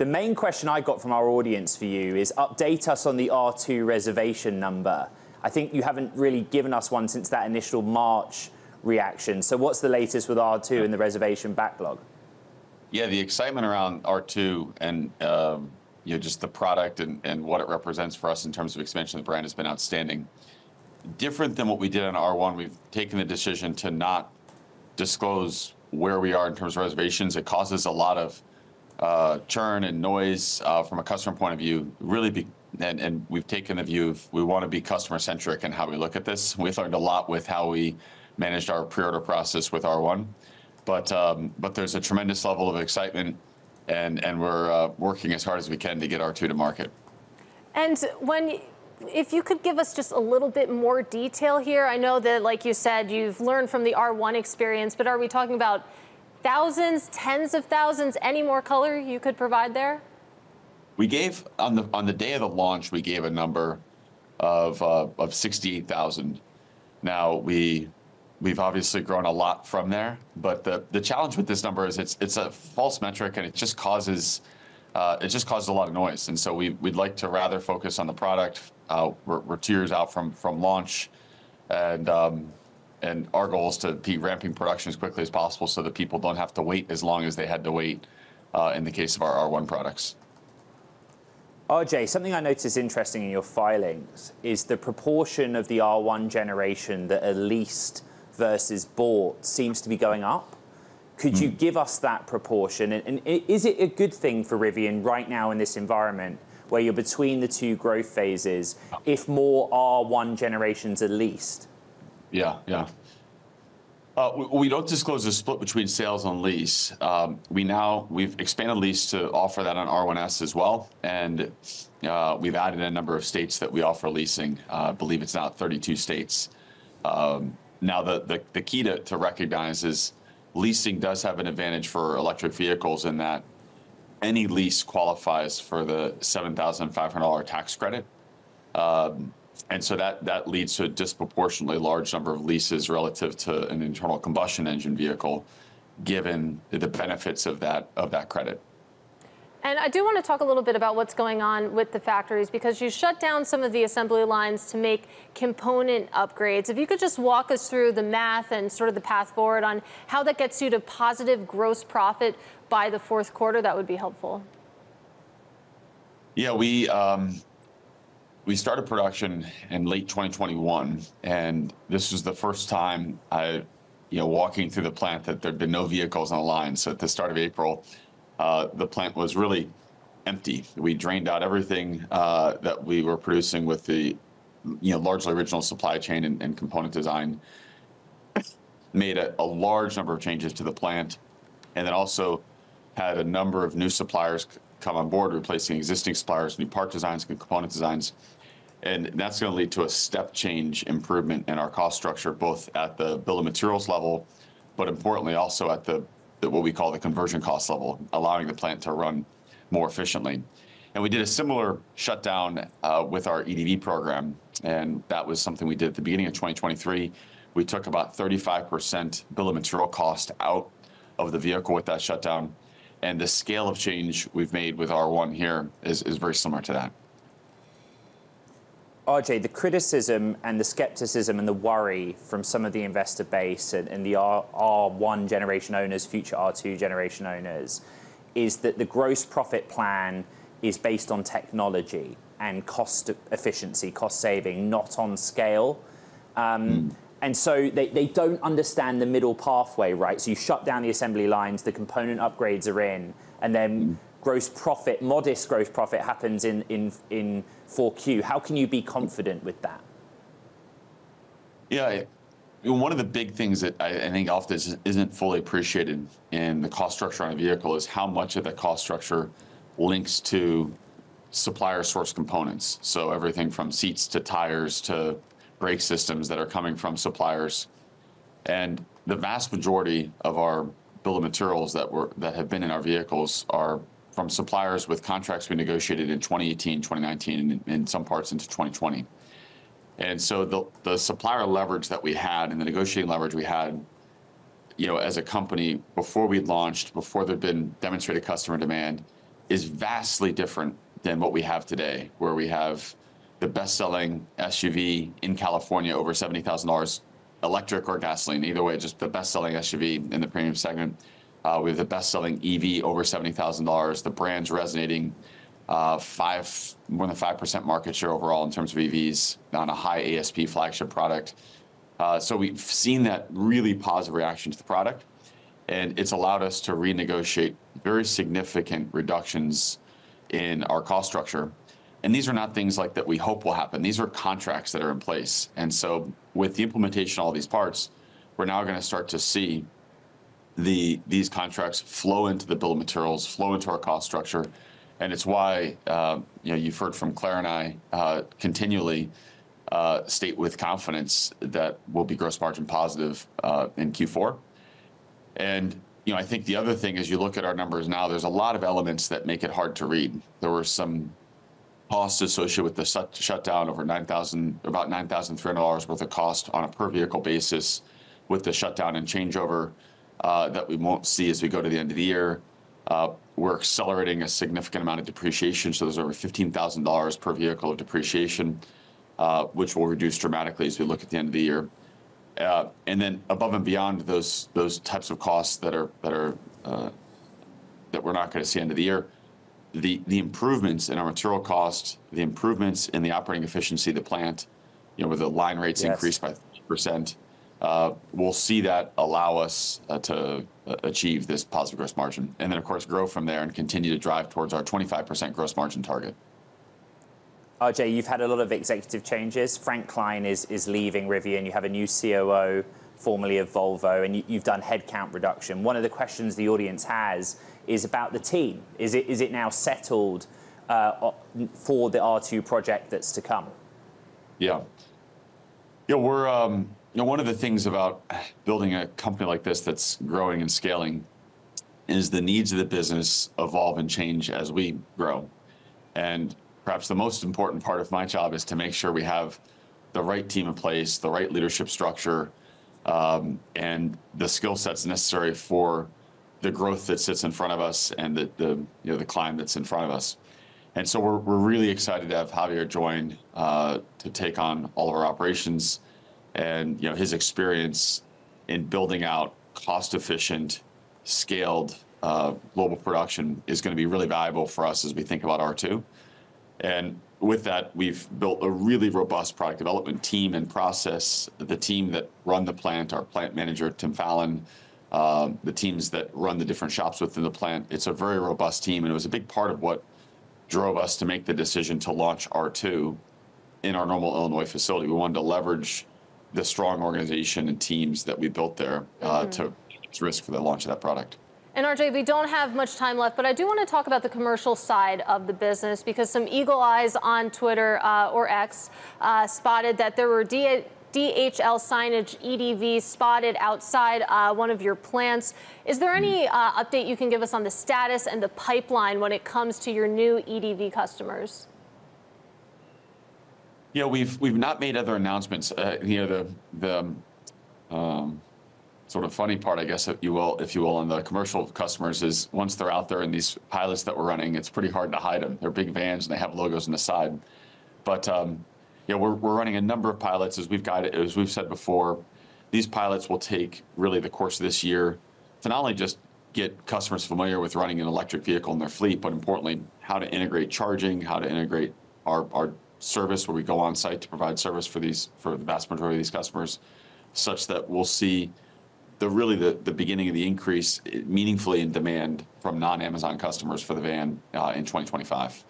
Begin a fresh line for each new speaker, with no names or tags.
The main question I got from our audience for you is update us on the R2 reservation number. I think you haven't really given us one since that initial March reaction. So what's the latest with R2 and the reservation backlog?
Yeah, the excitement around R2 and just the product and what it represents for us in terms of expansion of the brand has been outstanding. Different than what we did on R1, we've taken the decision to not disclose where we are in terms of reservations. It causes a lot of churn and noise from a customer point of view. And we've taken the view of we want to be customer-centric in how we look at this. We've learned a lot with how we managed our pre-order process with R1. But there's a tremendous level of excitement, and we're working as hard as we can to get R2 to market.
And if you could give us just a little bit more detail here. I know that, like you said, you've learned from the R1 experience, but are we talking about thousands, tens of thousands? Any more color you could provide there?
We gave, on the day of the launch, we gave a number of 68,000. Now, we've obviously grown a lot from there, but the challenge with this number is it's a false metric, and it just causes a lot of noise. And so we'd like to rather focus on the product. We're 2 years out from launch, and our goal is to be ramping production as quickly as possible so that people don't have to wait as long as they had to wait in the case of our R1 products.
RJ, something I noticed interesting in your filings is the proportion of the R1 generation that are leased versus bought seems to be going up. Could you give us that proportion? And is it a good thing for Rivian right now in this environment where you're between the two growth phases if more R1 generations are leased?
Yeah. We don't disclose the split between sales and lease. We've expanded lease to offer that on R1S as well, and we've added a number of states that we offer leasing. I believe it's now 32 states. Now, the key to recognize is leasing does have an advantage for electric vehicles in that any lease qualifies for the $7,500 tax credit. And so that leads to a disproportionately large number of leases relative to an internal combustion engine vehicle, given the benefits of that credit.
And I do want to talk a little bit about what's going on with the factories, because you shut down some of the assembly lines to make component upgrades. If you could just walk us through the math and sort of the path forward on how that gets you to positive gross profit by the fourth quarter, that would be helpful.
Yeah, we started production in late 2021, and this was the first time walking through the plant that there'd been no vehicles on the line. So at the start of April, the plant was really empty. We drained out everything that we were producing with the largely original supply chain and component design, made a large number of changes to the plant, and then also had a number of new suppliers come on board, replacing existing suppliers, new part designs, new component designs. And that's going to lead to a step change improvement in our cost structure, both at the bill of materials level, but importantly also at the what we call the conversion cost level, allowing the plant to run more efficiently. And we did a similar shutdown with our EDV program, and that was something we did at the beginning of 2023. We took about 35% bill of material cost out of the vehicle with that shutdown, and the scale of change we've made with R1 here is very similar to that.
RJ, the criticism and the skepticism and the worry from some of the investor base and the R1 generation owners, future R2 generation owners, is that the gross profit plan is based on technology and cost efficiency, cost saving, not on scale. And so they don't understand the middle pathway, right? So you shut down the assembly lines, the component upgrades are in, and then gross profit, modest gross profit happens in 4Q. How can you be confident with that?
Yeah, one of the big things that I think often isn't fully appreciated in the cost structure on a vehicle is how much of the cost structure links to supplier source components. So everything from seats to tires to brake systems that are coming from suppliers. And the vast majority of our bill of materials that have been in our vehicles are from suppliers with contracts we negotiated in 2018, 2019, and in some parts into 2020. And so the supplier leverage that we had and the negotiating leverage we had, as a company before we launched, before there'd been demonstrated customer demand, is vastly different than what we have today, where we have the best-selling SUV in California over $70,000, electric or gasoline, either way, just the best-selling SUV in the premium segment. We have the best-selling EV over $70,000. The brand's resonating, more than 5% market share overall in terms of EVs on a high ASP flagship product. So we've seen that really positive reaction to the product, and it's allowed us to renegotiate very significant reductions in our cost structure. And these are not things like that we hope will happen. These are contracts that are in place. And so with the implementation of all these parts, we're now going to start to see these contracts flow into the bill of materials, flow into our cost structure. And it's why you've heard from Claire and I continually state with confidence that we'll be gross margin positive in Q4. And I think the other thing is, you look at our numbers now, there's a lot of elements that make it hard to read. There were some costs associated with the shutdown, over about $9,300 worth of cost on a per vehicle basis with the shutdown and changeover that we won't see as we go to the end of the year. We're accelerating a significant amount of depreciation, so there's over $15,000 per vehicle of depreciation, which will reduce dramatically as we look at the end of the year. And then above and beyond those types of costs that we're not going to see end of the year, the improvements in our material cost, the improvements in the operating efficiency of the plant, where the line rates increased by 30%, we'll see that allow us to achieve this positive gross margin. And then, of course, grow from there and continue to drive towards our 25% gross margin target.
RJ, you've had a lot of executive changes. Frank Klein is leaving Rivian. You have a new COO, formerly of Volvo, and you've done headcount reduction. One of the questions the audience has is about the team. Is it now settled for the R2 project that's to come?
Yeah. We're one of the things about building a company like this that's growing and scaling is the needs of the business evolve and change as we grow. And perhaps the most important part of my job is to make sure we have the right team in place, the right leadership structure, and the skill sets necessary for the growth that sits in front of us and the climb that's in front of us. And so we're really excited to have Javier join to take on all of our operations, and his experience in building out cost-efficient, scaled global production is going to be really valuable for us as we think about R2. And with that, we've built a really robust product development team and process. The team that run the plant, our plant manager, Tim Fallon, the teams that run the different shops within the plant, it's a very robust team. And it was a big part of what drove us to make the decision to launch R2 in our Normal, Illinois facility. We wanted to leverage the strong organization and teams that we built there to reduce risk for the launch of that product.
And RJ, we don't have much time left, but I do want to talk about the commercial side of the business, because some eagle eyes on Twitter or X spotted that there were DHL signage EDVs spotted outside one of your plants. Is there any update you can give us on the status and the pipeline when it comes to your new EDV customers?
We've not made other announcements. The sort of funny part, I guess, if you will, on the commercial customers is once they're out there in these pilots that we're running, it's pretty hard to hide them. They're big vans and they have logos on the side. But we're running a number of pilots as we've said before. These pilots will take really the course of this year to not only just get customers familiar with running an electric vehicle in their fleet, but importantly, how to integrate charging, how to integrate our service where we go on site to provide service for the vast majority of these customers, such that we'll see the beginning of the increase meaningfully in demand from non-Amazon customers for the van in 2025.